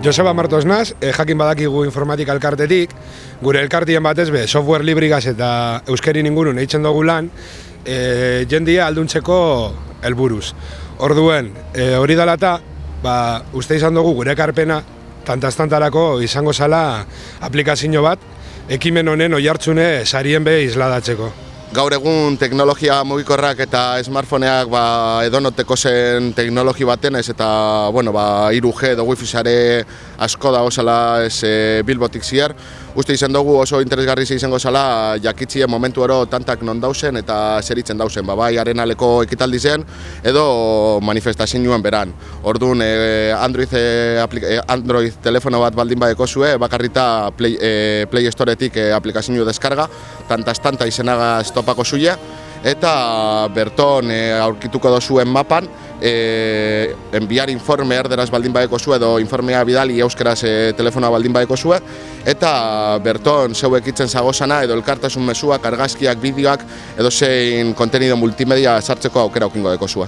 Joseba Martos naz, jakin badakigu informatika elkartetik, gure elkartien batez be, software librigaz eta euskerin ingurun eitzen dugu lan, jendia alduntzeko helburuz. Orduen, hori dalata, uste izan dugu gure ekarpena, tantaztantarako izango zala aplikazio bat, ekimen honen oihartzune sarien be isladatzeko. Gaur egun teknologia mugikorrak eta smartphoneak edonoteko zen teknologi baten ez eta 3G edo Wi-Fi sare asko dago zala Bilbotik ziar. Uste izan dugu oso interesgarri izango zala jakitzien momentu oro tantak non dauzen eta zeritzen dauzen. Bai arenaleko ekitaldi zen edo manifestazioan beran. Orduan Android telefono bat baldin badeko zue, bakarrita Play Storetik aplikazio deskarga, tanta izenagaz topako zuia, eta berton aurkituko dozuen mapan enviar informe erderaz baldin badeko zue edo informea bidali euskeraz telefonoa baldin badeko zue, eta berton zeuek itzen zagozana edo elkartasun mezuak, argazkiak, bideoak edo zein kontenido multimedia sartzeko aukera aukingo deko zue.